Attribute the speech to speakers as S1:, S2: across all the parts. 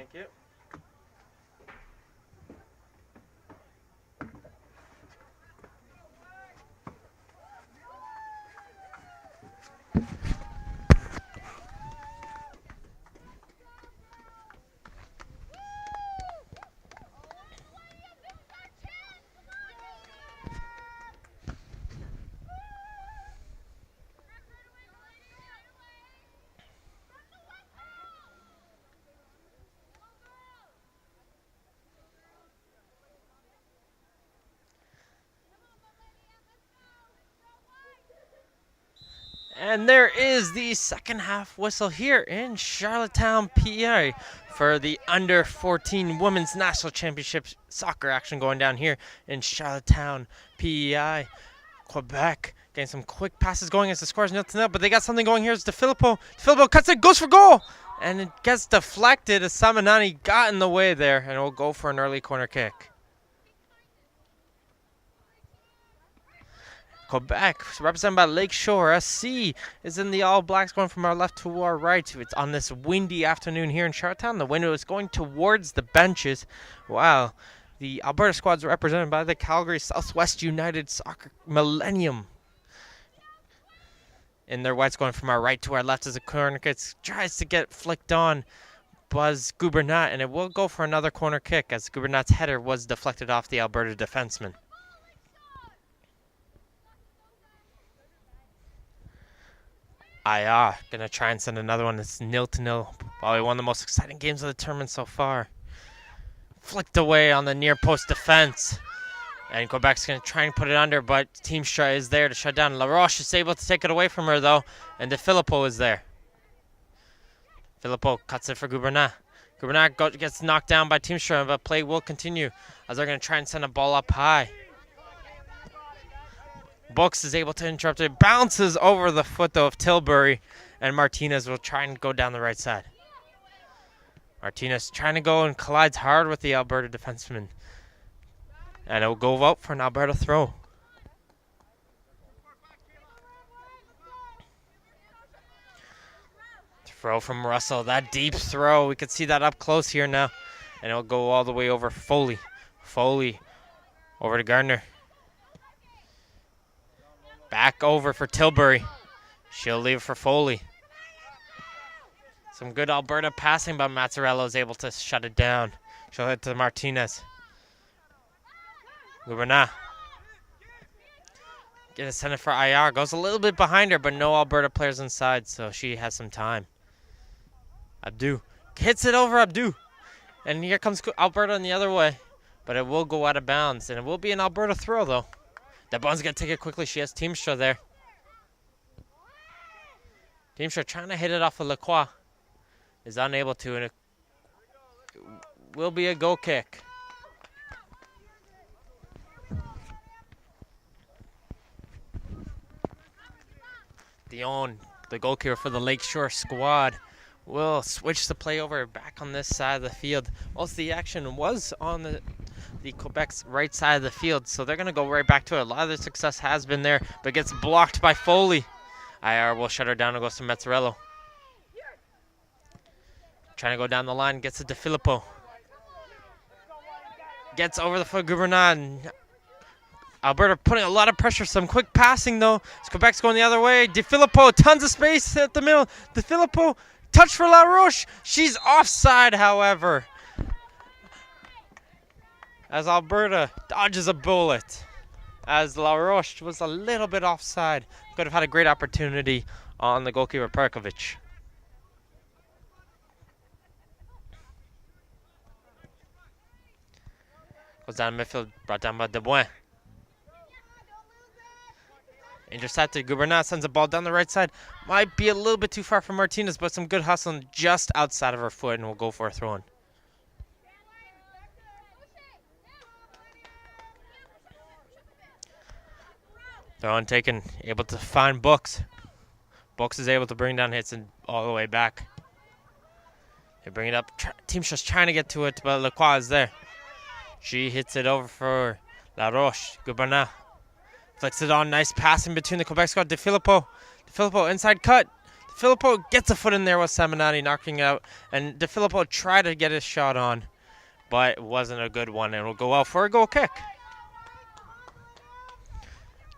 S1: Thank you. And there is the second half whistle here in Charlottetown, PA for the under 14 women's national championship soccer action going down here in Charlottetown, PEI. Quebec getting some quick passes going as the score is 0-0, but they got something going here. It's DeFilippo. DeFilippo cuts it, goes for goal, and it gets deflected as Samanani got in the way there, and it will go for an early corner kick. Quebec, represented by Lakeshore SC, is in the All Blacks going from our left to our right. It's on this windy afternoon here in Charlottetown. The wind is going towards the benches. Wow. The Alberta squad's represented by the Calgary Southwest United Soccer Millennium. In their whites going from our right to our left as the corner kick tries to get flicked on Buzz Gubernat, and it will go for another corner kick as Gubernat's header was deflected off the Alberta defenseman. Gonna try and send another one. It's 0-0. Probably one of the most exciting games of the tournament so far. Flicked away on the near post defense. And Quebec's gonna try and put it under, but Teamstra is there to shut down. LaRoche is able to take it away from her though, and DeFilippo is there. Filippo cuts it for Gubernat. Gubernat gets knocked down by Teamstra, but play will continue as they're gonna try and send a ball up high. Books is able to interrupt it. Bounces over the foot, though, of Tilbury. And Martinez will try and go down the right side. Martinez trying to go and collides hard with the Alberta defenseman. And it will go out for an Alberta throw. Throw from Russell. That deep throw. We could see that up close here now. And it will go all the way over Foley. Foley over to Gardner. Back over for Tilbury. She'll leave for Foley. Some good Alberta passing, but Mazzarello is able to shut it down. She'll hit to Martinez. Gubernat. Get a send it for IR. Goes a little bit behind her, but no Alberta players inside, so she has some time. Abdu. Hits it over Abdu. And here comes Alberta in the other way. But it will go out of bounds, and it will be an Alberta throw, though. That one's going to take it quickly. She has Teamstra there. Teamstra trying to hit it off of Lacroix. Is unable to, and it will be a goal kick. Dion, the goalkeeper for the Lakeshore squad, will switch the play over back on this side of the field. Most of the action was on the Quebec's right side of the field, so they're going to go right back to it. A lot of their success has been there, but gets blocked by Foley. IR will shut her down and goes to Mazzarello. Trying to go down the line, gets it to Filippo. Gets over the foot, Gubernat, and Alberta putting a lot of pressure. Some quick passing, though. Quebec's going the other way. DeFilippo, tons of space at the middle. DeFilippo, touch for LaRoche. She's offside, however, as Alberta dodges a bullet. As LaRoche was a little bit offside. Could have had a great opportunity on the goalkeeper, Perkovic. Goes down midfield, brought down by Deboin. Intercepted. Gubernat sends a ball down the right side. Might be a little bit too far for Martinez, but some good hustling just outside of her foot, and we'll go for a throw-in. Throw-in taken. Able to find Books. Books is able to bring down hits and all the way back. They bring it up. Team's just trying to get to it, but Lacroix is there. She hits it over for LaRoche. Gubernat flicks it on. Nice passing between the Quebec squad. DeFilippo. DeFilippo inside cut. Filippo gets a foot in there with Samanani knocking it out, and DeFilippo tried to get his shot on, but it wasn't a good one, and will go out for a goal kick.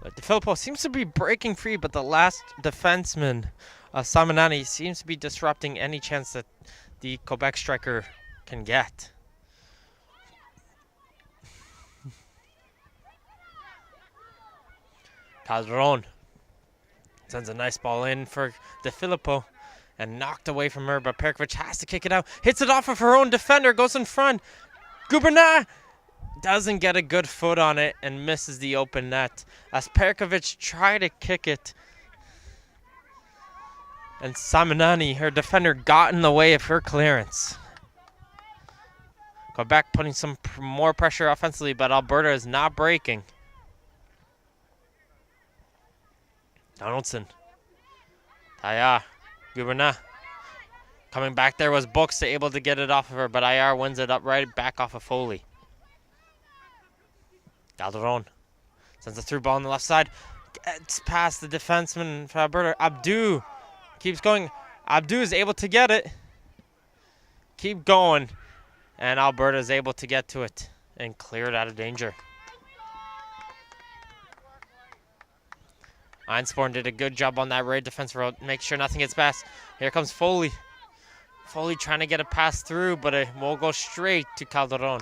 S1: DeFilippo seems to be breaking free, but the last defenseman, Samanani, seems to be disrupting any chance that the Quebec striker can get. Calderon sends a nice ball in for DeFilippo and knocked away from her, but Perkovic has to kick it out. Hits it off of her own defender, goes in front. Guberna doesn't get a good foot on it and misses the open net as Perkovic tried to kick it. And Samanani, her defender, got in the way of her clearance. Quebec putting some more pressure offensively, but Alberta is not breaking. Donaldson. Taya. Guberna. Coming back there was Books able to get it off of her, but IR wins it up right back off of Foley. Calderon sends a through ball on the left side. Gets past the defenseman for Alberta. Abdu keeps going. Abdu is able to get it. Keep going. And Alberta is able to get to it and clear it out of danger. Einsporn did a good job on that right defensive road. Make sure nothing gets past. Here comes Foley. Foley trying to get a pass through, but it will go straight to Calderon.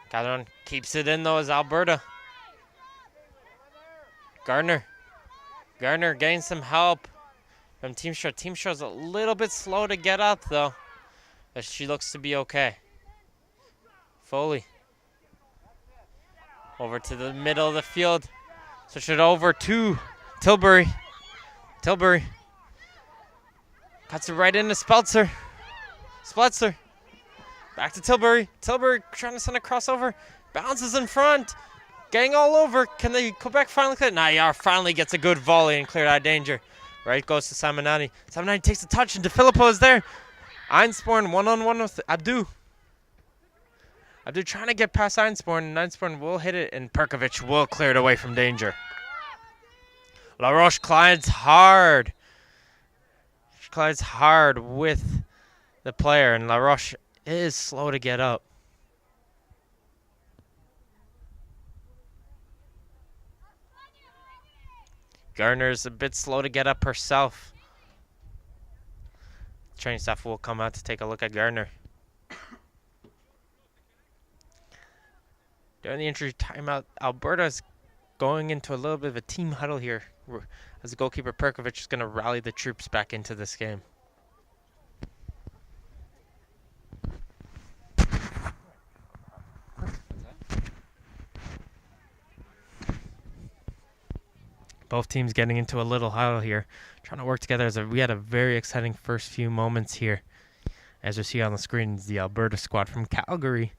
S1: Calderon keeps it in, though, as Alberta. Gardner. Gardner getting some help from Team Shaw. Team Shaw's a little bit slow to get up, though, but she looks to be okay. Foley. Over to the middle of the field. Switch it over to Tilbury. Tilbury. Cuts it right into Speltzer. Spletzer. Back to Tilbury. Tilbury trying to send a crossover. Bounces in front. Getting all over. Can the Quebec finally clear it? Nayar finally gets a good volley and cleared out of danger. Right goes to Samanani. Samanani takes a touch and DeFilippo is there. Einsporn one-on-one with Abdu. Abdu trying to get past Einsporn, and Einsporn will hit it, and Perkovic will clear it away from danger. LaRoche collides hard. She collides hard with the player, and LaRoche is slow to get up. Gardner's a bit slow to get up herself. Training staff will come out to take a look at Gardner. During the injury timeout, Alberta's going into a little bit of a team huddle here as the goalkeeper Perkovic is going to rally the troops back into this game. Both teams getting into a little huddle here, trying to work together as we had a very exciting first few moments here. As we see on the screen, is the Alberta squad from Calgary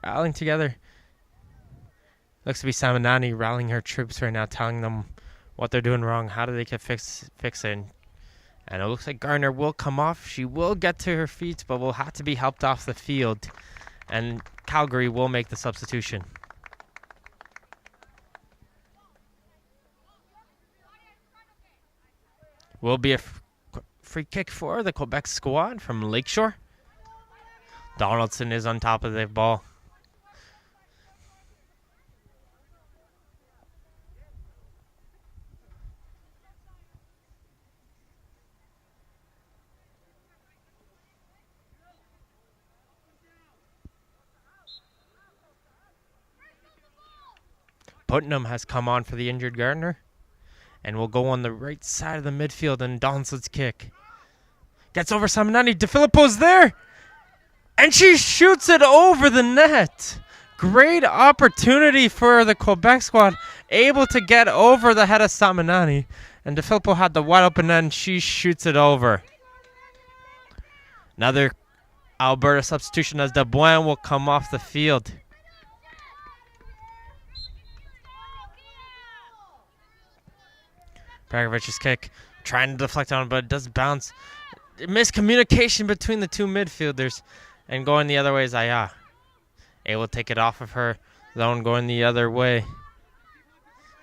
S1: rallying together. Looks to be Samanani rallying her troops right now, telling them what they're doing wrong, how do they get fix it. And it looks like Gardner will come off. She will get to her feet, but will have to be helped off the field. And Calgary will make the substitution. Will be a free kick for the Quebec squad from Lakeshore. Donaldson is on top of the ball. Putnam has come on for the injured Gardner and will go on the right side of the midfield, and Donaldson's kick. Gets over Samanani. DeFilippo's there, and she shoots it over the net. Great opportunity for the Quebec squad, able to get over the head of Samanani, and DeFilippo had the wide open end. She shoots it over. Another Alberta substitution as Dubois will come off the field. Perkovic's kick, trying to deflect on it, but it does bounce. Miscommunication between the two midfielders, and going the other way is Aya. Able to take it off of her. Zone going the other way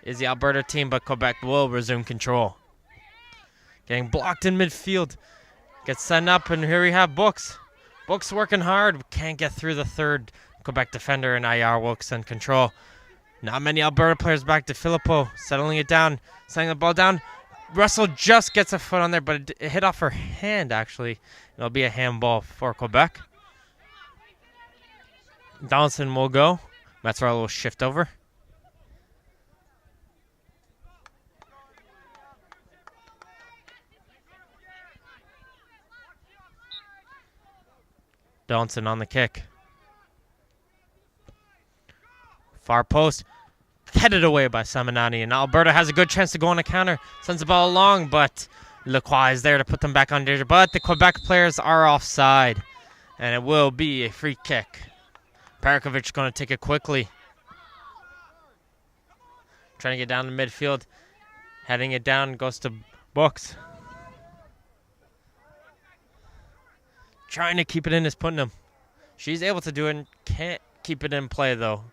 S1: is the Alberta team, but Quebec will resume control. Getting blocked in midfield. Gets sent up, and here we have Books. Books working hard. Can't get through the third Quebec defender, and IR Wilkes in control. Not many Alberta players back to Filippo. Settling it down. Setting the ball down. Russell just gets a foot on there, but it hit off her hand, actually. It'll be a handball for Quebec. Donaldson will go. Mazzarella will shift over. Donaldson on the kick. Far post. Headed away by Samanani. And Alberta has a good chance to go on a counter. Sends the ball along, but Lacroix is there to put them back on danger. But the Quebec players are offside. And it will be a free kick. Perikovic going to take it quickly. Trying to get down to midfield. Heading it down goes to Books. Trying to keep it in is Putnam. She's able to do it and can't keep it in play, though.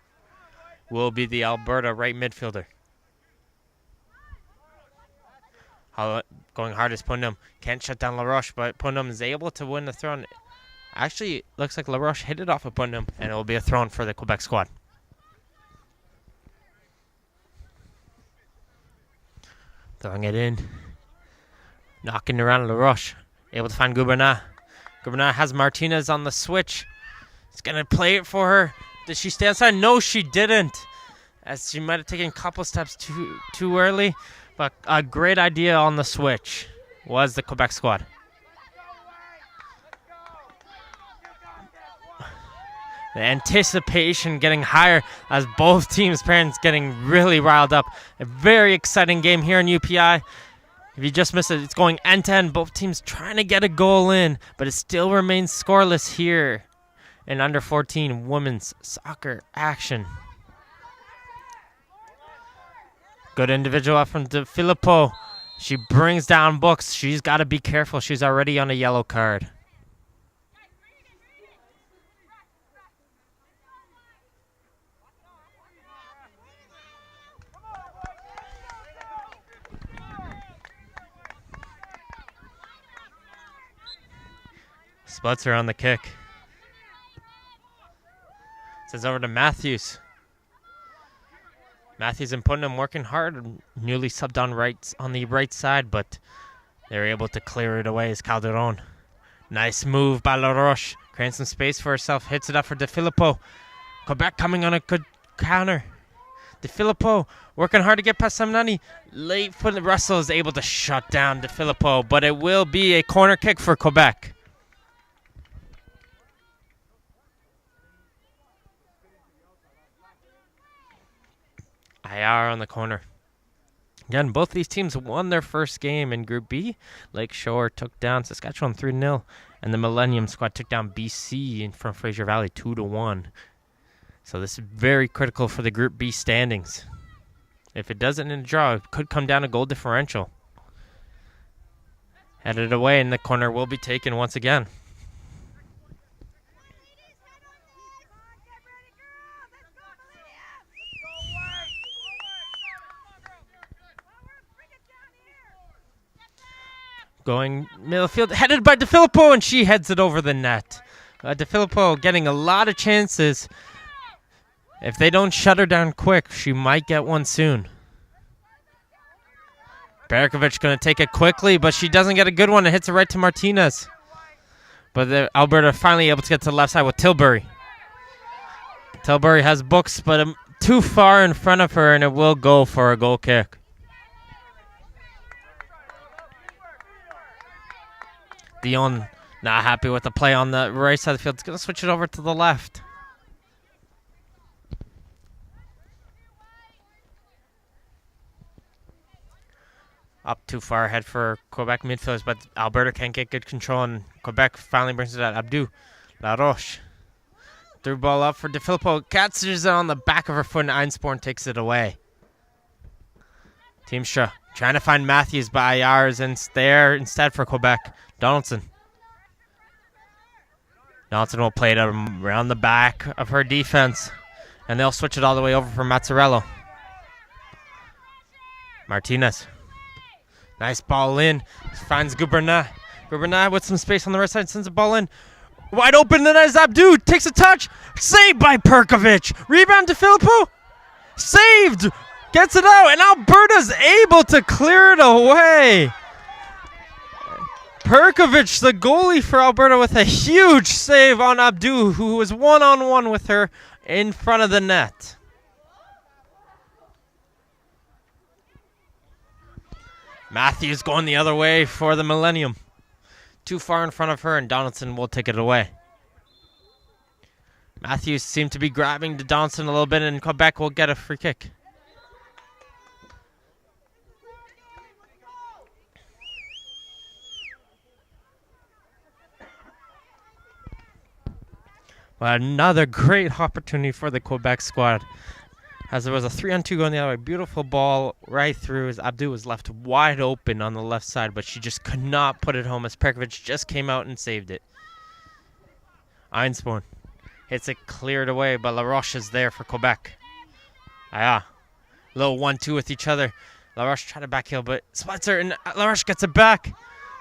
S1: Will be the Alberta right midfielder. Going hard is Putnam. Can't shut down LaRoche, but Putnam is able to win the throw. Actually, looks like LaRoche hit it off of Putnam, and it will be a throw for the Quebec squad. Throwing it in. Knocking around LaRoche. Able to find Gouverneur. Gouverneur has Martinez on the switch. He's going to play it for her. Did she stay outside? No, she didn't. As she might have taken a couple steps too early. But a great idea on the switch was the Quebec squad. The anticipation getting higher as both teams' parents getting really riled up. A very exciting game here in UPI. If you just missed it, it's going end-to-end. Both teams trying to get a goal in, but it still remains scoreless here in under 14 women's soccer action. Good individual up from De Filippo. She brings down Books. She's got to be careful. She's already on a yellow card. Sputzer on the kick. Sends over to Matthews. Matthews and Putnam working hard. Newly subbed on the right side, but they're able to clear it away as Calderon. Nice move by LaRoche. Creating some space for herself. Hits it up for De Filippo. Quebec coming on a good counter. De Filippo working hard to get past Samnani. Late foot. Russell is able to shut down De Filippo, but it will be a corner kick for Quebec. IR on the corner. Again, both these teams won their first game in Group B. Lakeshore took down Saskatchewan 3-0, and the Millennium squad took down BC from Fraser Valley 2-1. So this is very critical for the Group B standings. If it doesn't in a draw, it could come down to goal differential. Headed away, and the corner will be taken once again. Going middle field, headed by De Filippo, and she heads it over the net. De Filippo getting a lot of chances. If they don't shut her down quick, she might get one soon. Perikovic going to take it quickly, but she doesn't get a good one. It hits it right to Martinez. But Alberta finally able to get to the left side with Tilbury. Tilbury has Books, but too far in front of her, and it will go for a goal kick. Dion not happy with the play on the right side of the field. It's going to switch it over to the left. Up too far ahead for Quebec midfielders, but Alberta can't get good control, and Quebec finally brings it out. Abdou Laroche. Threw ball up for De Filippo. Catches it on the back of her foot, and Einsporn takes it away. Teamstra trying to find Matthews, but IR is there instead for Quebec. Donaldson will play it around the back of her defense, and they'll switch it all the way over for Mazzarello. Martinez Nice ball in. Finds Gubernat. Gubernat with some space on the right side. Sends the ball in. Wide open. Then as Abdu takes a touch. Saved by Perkovic. Rebound to Filippo. Saved. Gets it out. And Alberta's able to clear it away. Perkovic, the goalie for Alberta, with a huge save on Abdu, who was one-on-one with her in front of the net. Matthews going the other way for the Millennium. Too far in front of her, and Donaldson will take it away. Matthews seemed to be grabbing to Donaldson a little bit, and Quebec will get a free kick. Well, another great opportunity for the Quebec squad, as there was a 3-on-2 going the other way. Beautiful ball right through as Abdu was left wide open on the left side, but she just could not put it home as Perkovic just came out and saved it. Einsborn hits it cleared away, but LaRoche is there for Quebec. Little 1-2 with each other. LaRoche tried to backheel, but Spitzer and LaRoche gets it back.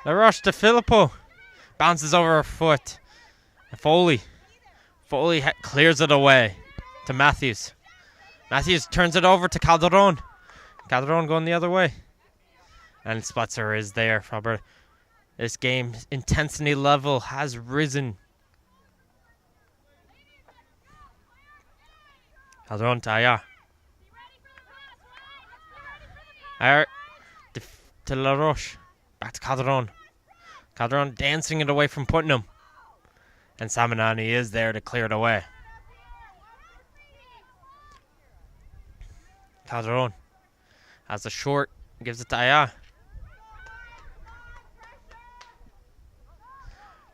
S1: LaRoche to Filippo. Bounces over her foot. Foley clears it away to Matthews. Matthews turns it over to Calderon. Calderon going the other way. And Spitzer is there for Alberta. This game's intensity level has risen. Calderon to Aya. Aya to LaRoche. Back to Calderon. Calderon dancing it away from Putnam. And Samanani is there to clear it away. Calderon has a short, gives it to Aya.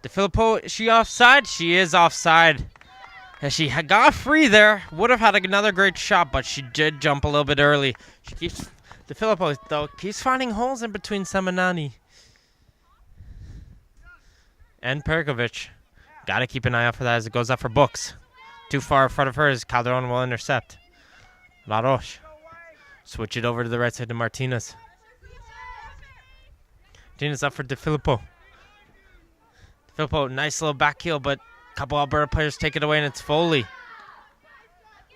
S1: De Filippo, is she offside? She is offside. And she got free there. Would have had another great shot, but she did jump a little bit early. She keeps, De Filippo though, keeps finding holes in between Samanani and Perkovic. Got to keep an eye out for that as it goes up for Books. Too far in front of her as Calderon will intercept. LaRoche. Switch it over to the right side to Martinez. Martinez up for De Filippo. De Filippo, nice little back heel, but a couple Alberta players take it away, and it's Foley.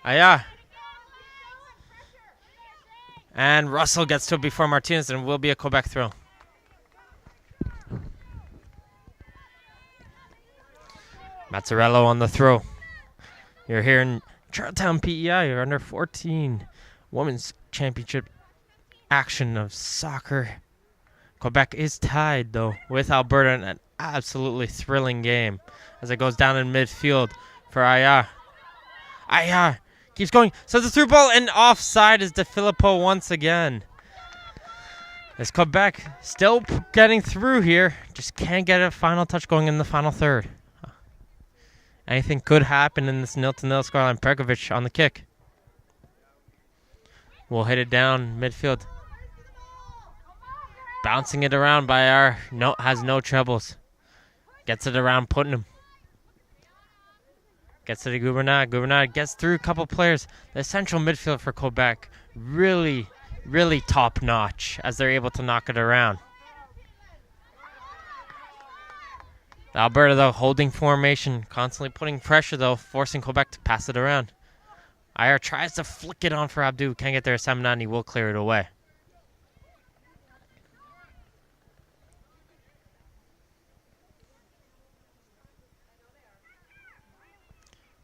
S1: Aya. And Russell gets to it before Martinez, and it will be a Quebec throw. Mazzarello on the throw. You're here in Charlottetown, PEI. You're under 14 Women's Championship action of soccer. Quebec is tied, though, with Alberta in an absolutely thrilling game as it goes down in midfield for Aya. Aya keeps going. Sends the through ball, and offside is De Filippo once again. As Quebec still getting through here, just can't get a final touch going in the final third. Anything could happen in this 0-0 scoreline. Perkovic on the kick. We'll hit it down midfield. Bouncing it around by our has no troubles. Gets it around Putnam. Gets to the Gubernat. Gubernat gets through a couple players. The central midfield for Quebec really, really top notch as they're able to knock it around. Alberta, though, holding formation, constantly putting pressure, though, forcing Quebec to pass it around. Ayer tries to flick it on for Abdu. Can't get there. Samanani will clear it away.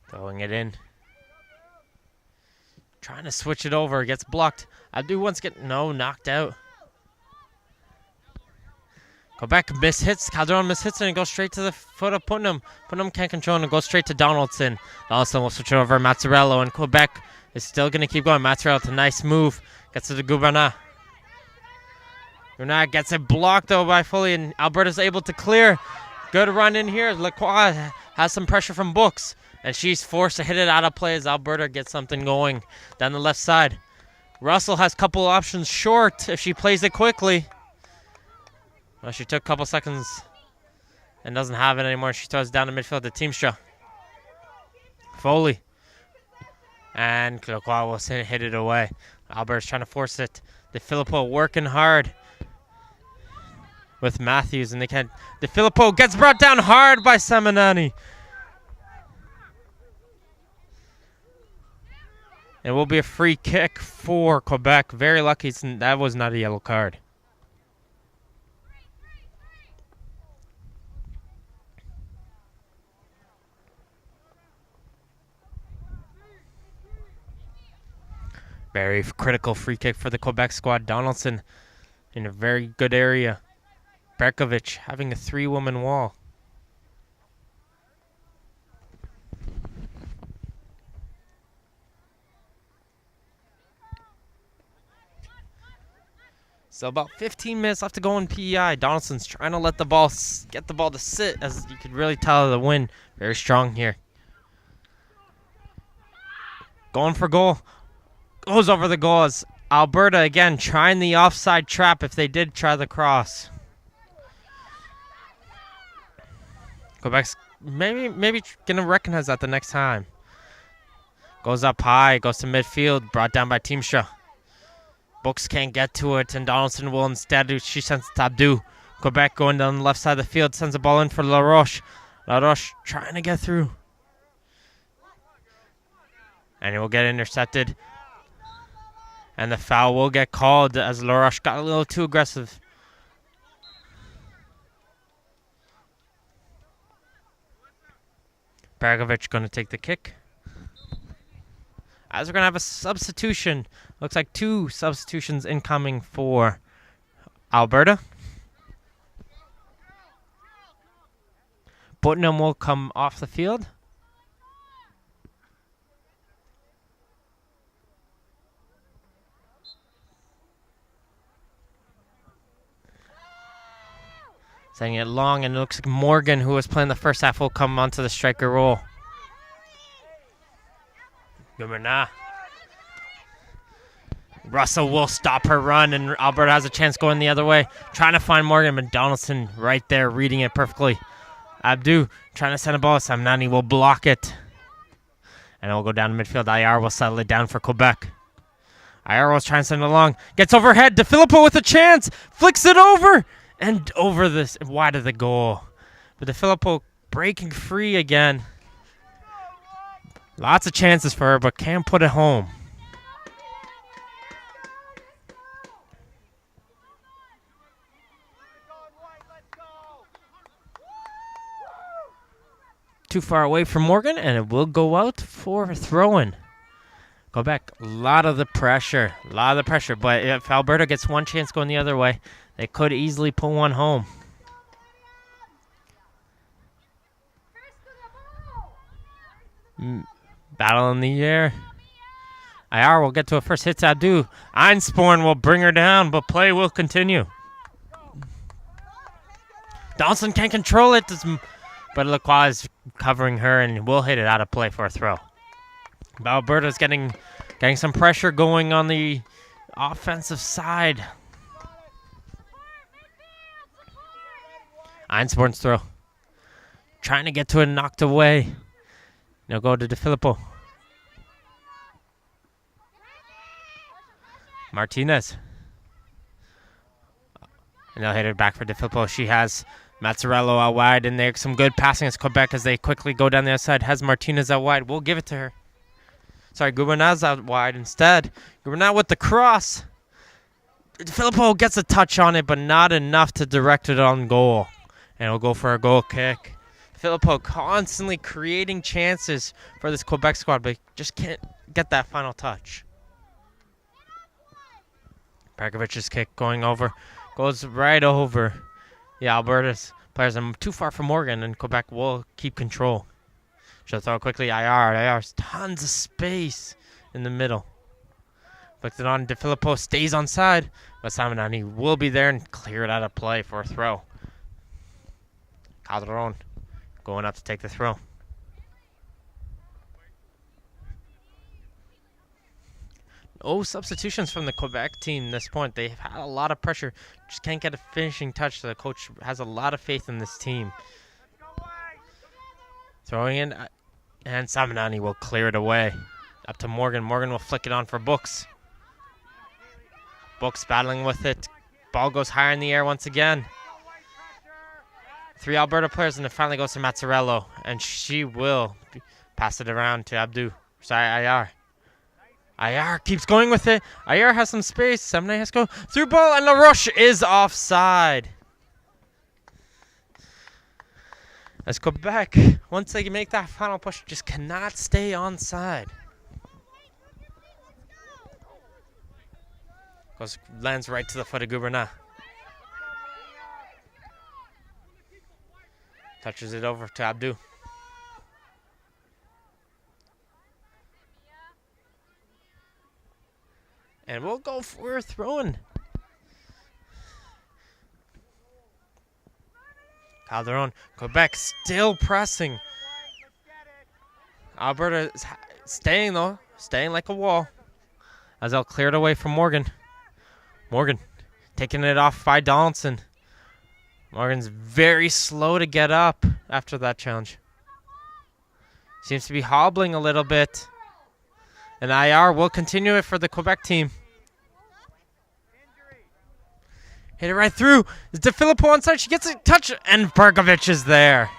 S1: Throwing it in. Trying to switch it over. Gets blocked. Abdu wants to get... No, knocked out. Quebec mishits. Calderon mishits and it goes straight to the foot of Putnam. Putnam can't control and it goes straight to Donaldson. Donaldson will switch it over Mazzarello, and Quebec is still going to keep going. Mazzarello with a nice move. Gets to the Gubernat. Gubernat gets it blocked, though, by Foley, and Alberta's able to clear. Good run in here. Lacroix has some pressure from Books, and she's forced to hit it out of play as Alberta gets something going down the left side. Russell has a couple options short if she plays it quickly. Well, she took a couple seconds and doesn't have it anymore. She throws it down the midfield to Teamstra. Foley. And Lacroix will hit it away. Alberta's trying to force it. De Filippo working hard. with Matthews, and they can't. DeFilippo gets brought down hard by Seminani. It will be a free kick for Quebec. Very lucky that was not a yellow card. Very critical free kick for the Quebec squad. Donaldson in a very good area. Berkovich having a 3-woman wall. So about 15 minutes left to go in PEI. Donaldson's trying to get the ball to sit, as you could really tell the wind very strong here. Going for goal. Goes over the goal as Alberta again trying the offside trap if they did try the cross. Quebec's maybe gonna recognize that the next time. Goes up high, goes to midfield, brought down by Teamstra. Books can't get to it, and Donaldson will instead. She sends it to Abdu. Quebec going down the left side of the field, sends the ball in for LaRoche. LaRoche trying to get through. And it will get intercepted. And the foul will get called as LaRoche got a little too aggressive. Bergovich going to take the kick. As we're going to have a substitution. Looks like 2 substitutions incoming for Alberta. Putnam will come off the field. Sending it long, and it looks like Morgan, who was playing the first half, will come onto the striker role. Gumana. Russell will stop her run, and Alberta has a chance going the other way. Trying to find Morgan, but Donaldson right there reading it perfectly. Abdu trying to send a ball. Samnani will block it. And it will go down to midfield. Ayar will settle it down for Quebec. Ayar was trying to send it along. Gets overhead. DeFilippo with a chance. Flicks it over. And over this, wide of the goal. But DeFilippo breaking free again. Lots of chances for her, but can't put it home. Too far away from Morgan, and it will go out for throw-in. Go back. A lot of the pressure. But if Alberta gets one chance going the other way, they could easily pull one home. Battle in the air. Ayar will get to a first hit to Abdu. Einsporn will bring her down, but play will continue. Donaldson can't control it, but Lacroix is covering her and will hit it out of play for a throw. But Alberta's getting some pressure going on the offensive side. Einsporn's throw. Trying to get to it, knocked away. Now go to DeFilippo. Martinez. And they'll hit it back for DeFilippo. She has Mazzarello out wide, and there's some good passing as Quebec as they quickly go down the other side. Has Martinez out wide. We'll give it to her. Sorry, Gubernaz out wide instead. Gubernaz with the cross. DeFilippo gets a touch on it, but not enough to direct it on goal. And we'll go for a goal kick. Filippo constantly creating chances for this Quebec squad, but just can't get that final touch. Perkovic's kick going over. Goes right over. Yeah, Alberta's players are too far from Morgan, and Quebec will keep control. She'll throw quickly. Ayar's tons of space in the middle. Flicks it on. DeFilippo stays on side, but Simonani will be there and clear it out of play for a throw. Calderon going up to take the throw. No substitutions from the Quebec team at this point. They've had a lot of pressure. Just can't get a finishing touch. So the coach has a lot of faith in this team. Throwing in, and Samanani will clear it away. Up to Morgan. Morgan will flick it on for Books. Books battling with it. Ball goes higher in the air once again. 3 Alberta players, and it finally goes to Mazzarello, and she will pass it around to Abdu. Sorry, IR. IR keeps going with it. IR has some space. 7 has to go through ball, and LaRoche is offside. As Quebec, once they make that final push, just cannot stay onside. Lands right to the foot of Gouverneur. Touches it over to Abdu. And we'll go for a throw-in. Calderon, Quebec still pressing. Alberta is staying though, staying like a wall. As they'll clear it away from Morgan. Morgan taking it off by Donaldson. Morgan's very slow to get up after that challenge. Seems to be hobbling a little bit. And IR will continue it for the Quebec team. Hit it right through. Is DeFilippo onside? She gets a touch, and Berkovich is there.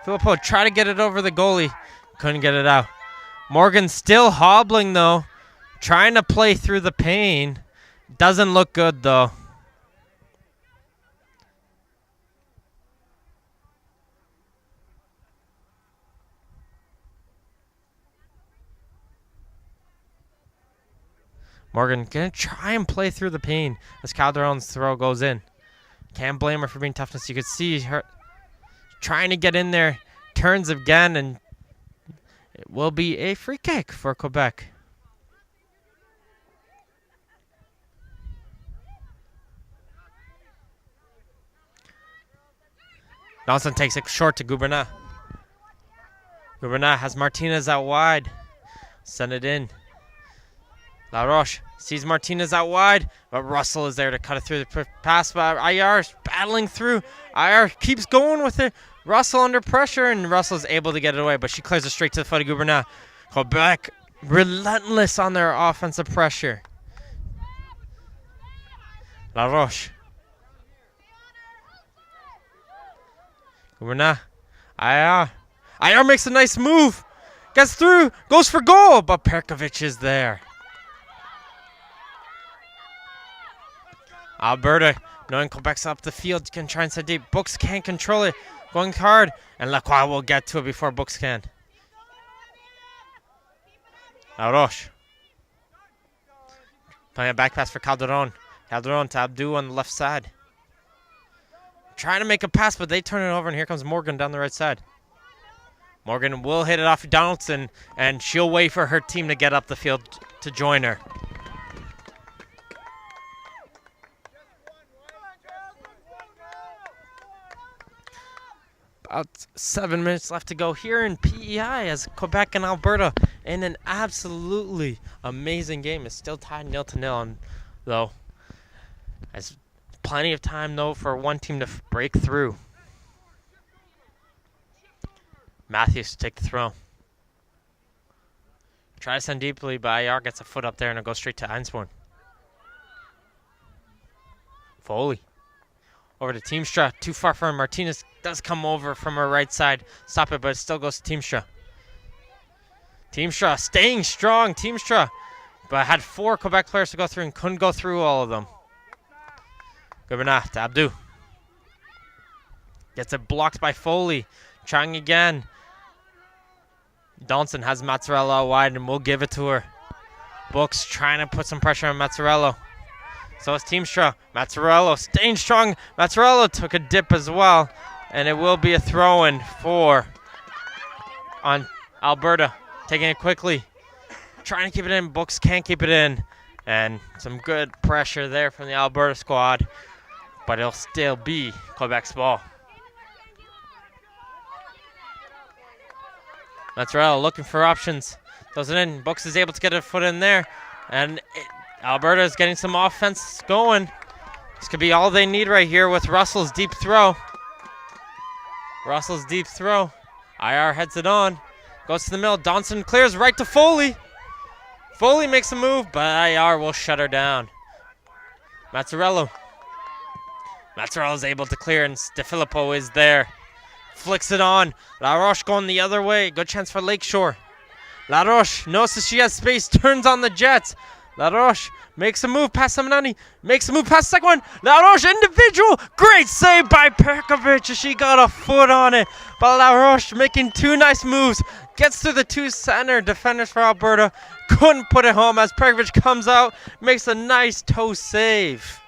S1: Filippo tried to get it over the goalie. Couldn't get it out. Morgan still hobbling, though. Trying to play through the pain. Doesn't look good, though. Morgan gonna try and play through the pain as Calderon's throw goes in. Can't blame her for being toughness. You could see her trying to get in there. Turns again, and it will be a free kick for Quebec. Nelson takes it short to Gouverneur. Gouverneur has Martinez out wide. Send it in. LaRoche sees Martinez out wide, but Russell is there to cut it through the pass. By IR battling through. IR keeps going with it. Russell under pressure, and Russell is able to get it away, but she clears it straight to the foot of Gouverneur. Quebec relentless on their offensive pressure. LaRoche. Gouverneur. IR. IR makes a nice move. Gets through. Goes for goal, but Perkovic is there. Alberta, knowing Quebec's up the field, can try and send deep. Books can't control it. Going hard, and Lacroix will get to it before Books can. LaRoche. Playing a back pass for Calderon. Calderon to Abdu on the left side. Trying to make a pass, but they turn it over, and here comes Morgan down the right side. Morgan will hit it off Donaldson, and she'll wait for her team to get up the field to join her. About 7 minutes left to go here in PEI as Quebec and Alberta in an absolutely amazing game. It's still tied 0-0, though. There's plenty of time, though, for one team to break through. Matthews to take the throw. Try to send deeply, but IR gets a foot up there, and it goes straight to Einsborn. Foley. Over to Teamstra. Too far for him. Martinez does come over from her right side. Stop it, but it still goes to Teamstra. Teamstra staying strong. Teamstra. But had 4 Quebec players to go through and couldn't go through all of them. Gouverneur to Abdu. Gets it blocked by Foley. Trying again. Donaldson has Mazzarello wide and will give it to her. Books trying to put some pressure on Mazzarello. So it's Teamstra. Mazzarello staying strong. Mazzarello took a dip as well. And it will be a throw-in on Alberta. Taking it quickly. Trying to keep it in. Books can't keep it in. And some good pressure there from the Alberta squad. But it'll still be Quebec's ball. Mazzarello looking for options. Throws it in. Books is able to get a foot in there. And Alberta is getting some offense going. This could be all they need right here with Russell's deep throw. Russell's deep throw. IR heads it on. Goes to the middle. Donaldson clears right to Foley. Foley makes a move, but IR will shut her down. Mazzarello. Mazzarella is able to clear, and DeFilippo is there. Flicks it on. LaRoche going the other way. Good chance for Lakeshore. LaRoche notices she has space, turns on the Jets. LaRoche makes a move past Seminani. Makes a move past the second one. LaRoche individual. Great save by Perkovic. She got a foot on it. But LaRoche making two nice moves. Gets through the two center defenders for Alberta. Couldn't put it home as Perkovic comes out. Makes a nice toe save.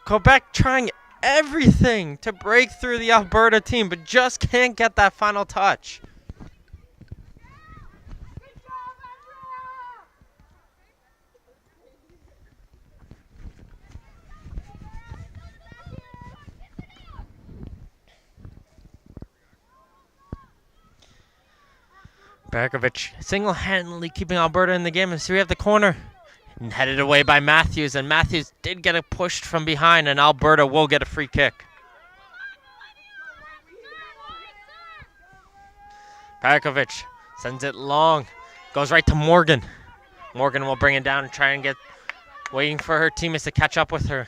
S1: Quebec trying everything to break through the Alberta team, but just can't get that final touch. Perkovic single-handedly keeping Alberta in the game. And so we have the corner. And headed away by Matthews. And Matthews did get it pushed from behind. And Alberta will get a free kick. Perkovic sends it long. Goes right to Morgan. Morgan will bring it down and try and get... Waiting for her teammates to catch up with her.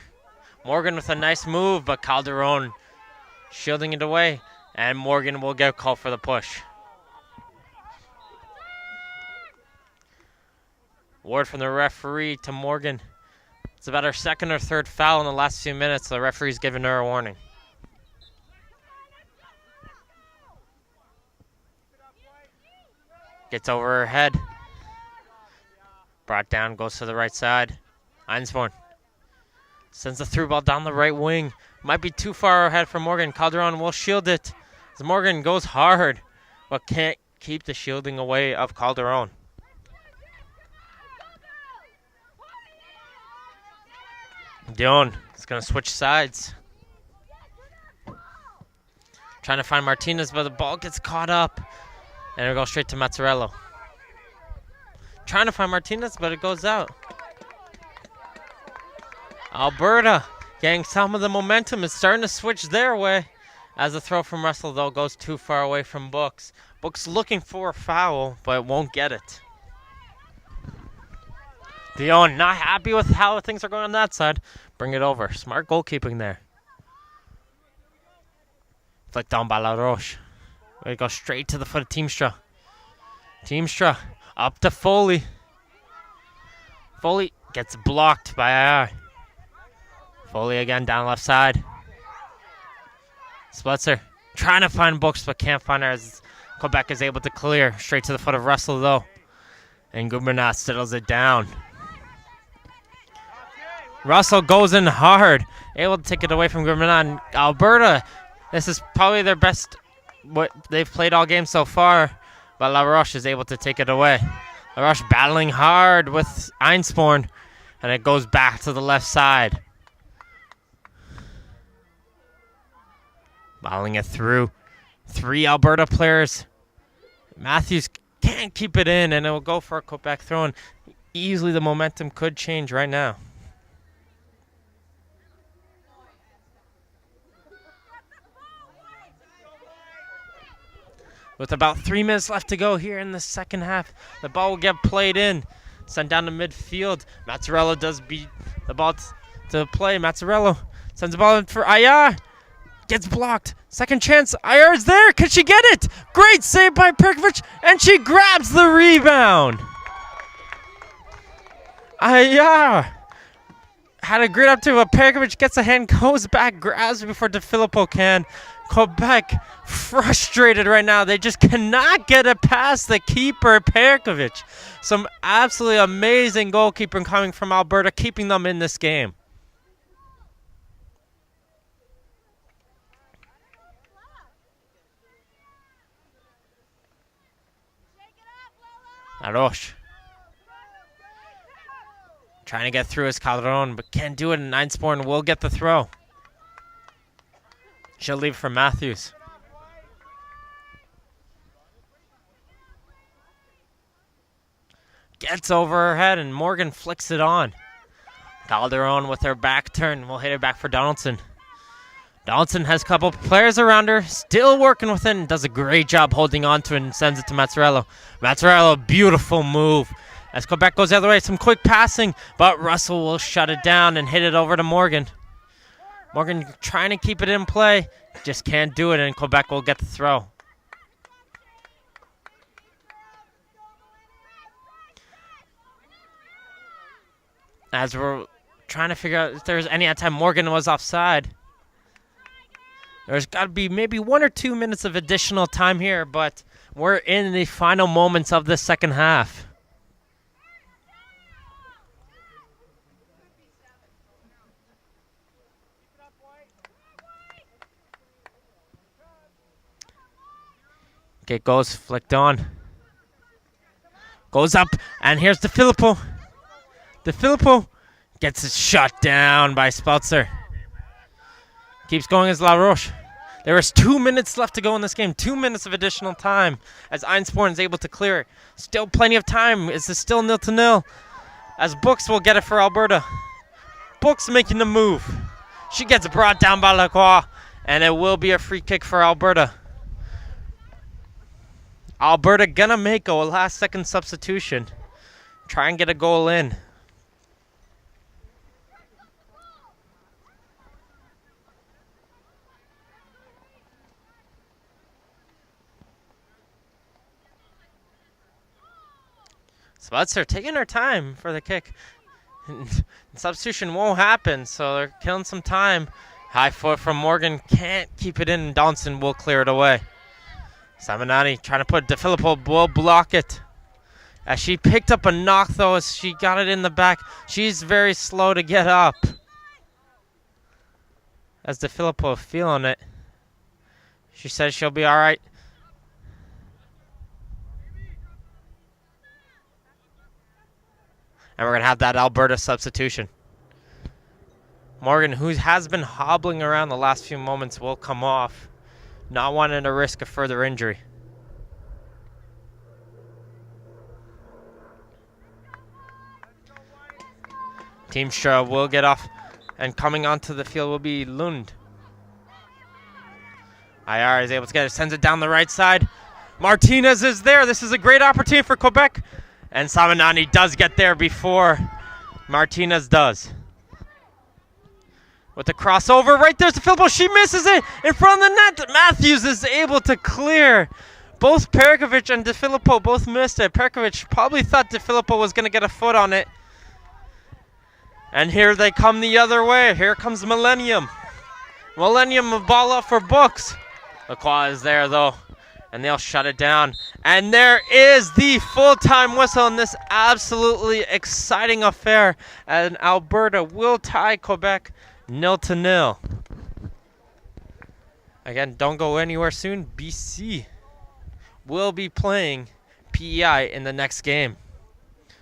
S1: Morgan with a nice move. But Calderon shielding it away. And Morgan will get a call for the push. Word from the referee to Morgan. It's about her second or third foul in the last few minutes. The referee's giving her a warning. Gets over her head. Brought down, goes to the right side. Einsborn sends the through ball down the right wing. Might be too far ahead for Morgan. Calderon will shield it. As Morgan goes hard, but can't keep the shielding away of Calderon. Dion is going to switch sides. Trying to find Martinez, but the ball gets caught up. And it goes straight to Mazzarello. Trying to find Martinez, but it goes out. Alberta getting some of the momentum. Is starting to switch their way. As the throw from Russell, though, goes too far away from Books. Books looking for a foul, but won't get it. Dion not happy with how things are going on that side. Bring it over. Smart goalkeeping there. Flicked down by LaRoche. We go straight to the foot of Teamstra. Teamstra up to Foley. Foley gets blocked by IR. Foley again down left side. Splitzer trying to find Books but can't find her as Quebec is able to clear. Straight to the foot of Russell though. And Gubernat settles it down. Russell goes in hard, able to take it away from Gubernat. Alberta, this is probably their best, what they've played all game so far, but LaRoche is able to take it away. LaRoche battling hard with Einsporn, and it goes back to the left side. Battling it through. 3 Alberta players. Matthews can't keep it in, and it will go for a Quebec throw. And easily the momentum could change right now. With about 3 minutes left to go here in the second half, the ball will get played in, sent down to midfield. Mazzarello does beat the ball to play. Mazzarello sends the ball in for Ayar. Gets blocked. Second chance. Ayar is there. Can she get it? Great save by Perkovic, and she grabs the rebound. Ayar had a grid up to it. Perkovic gets a hand, goes back, grabs it before DeFilippo can. Quebec frustrated right now. They just cannot get it past the keeper, Perkovic. Some absolutely amazing goalkeeping coming from Alberta, keeping them in this game. LaRoche trying to get through his Calderon, but can't do it, and Einsporn will get the throw. She'll leave for Matthews. Gets over her head, and Morgan flicks it on. Calderon with her back turn will hit it back for Donaldson. Donaldson has a couple players around her, still working with it, and does a great job holding on to it and sends it to Mazzarello. Mazzarello, beautiful move. As Quebec goes the other way, some quick passing, but Russell will shut it down and hit it over to Morgan. Morgan trying to keep it in play. Just can't do it, and Quebec will get the throw. As we're trying to figure out if there's any time Morgan was offside. There's got to be maybe 1 or 2 minutes of additional time here, but we're in the final moments of the second half. Okay, goes flicked on. Goes up, and here's DeFilippo. DeFilippo gets it shut down by Speltzer. Keeps going as LaRoche. There is 2 minutes left to go in this game. 2 minutes of additional time as Einsporn is able to clear it. Still plenty of time. Is this still 0-0? As Books will get it for Alberta. Books making the move. She gets brought down by Lacroix, and it will be a free kick for Alberta. Alberta gonna make a last-second substitution. Try and get a goal in. Speltzer taking her time for the kick. Substitution won't happen, so they're killing some time. High foot from Morgan. Can't keep it in, and Donson will clear it away. Simonani trying to put DeFilippo, will block it. As she picked up a knock, though, as she got it in the back. She's very slow to get up. As DeFilippo feeling it. She says she'll be all right. And we're going to have that Alberta substitution. Morgan, who has been hobbling around the last few moments, will come off. Not wanting to risk a further injury. Teamstra will get off. And coming onto the field will be Lund. IR is able to get it. Sends it down the right side. Martinez is there. This is a great opportunity for Quebec. And Simonani does get there before Martinez does. With the crossover, right there's DeFilippo. She misses it in front of the net. Matthews is able to clear. Both Perkovic and DeFilippo both missed it. Perkovic probably thought DeFilippo was going to get a foot on it. And here they come the other way. Here comes Millennium. Millennium, a ball up for Books. Lacroix is there, though. And they'll shut it down. And there is the full-time whistle in this absolutely exciting affair. And Alberta will tie Quebec 0-0. Again, don't go anywhere soon. BC will be playing PEI in the next game.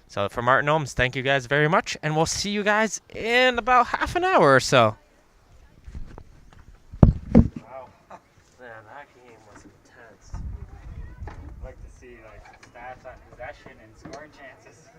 S1: So for Martin Holmes, thank you guys very much. And we'll see you guys in about half an hour or so.
S2: Like to see like stats on possession and scoring chances.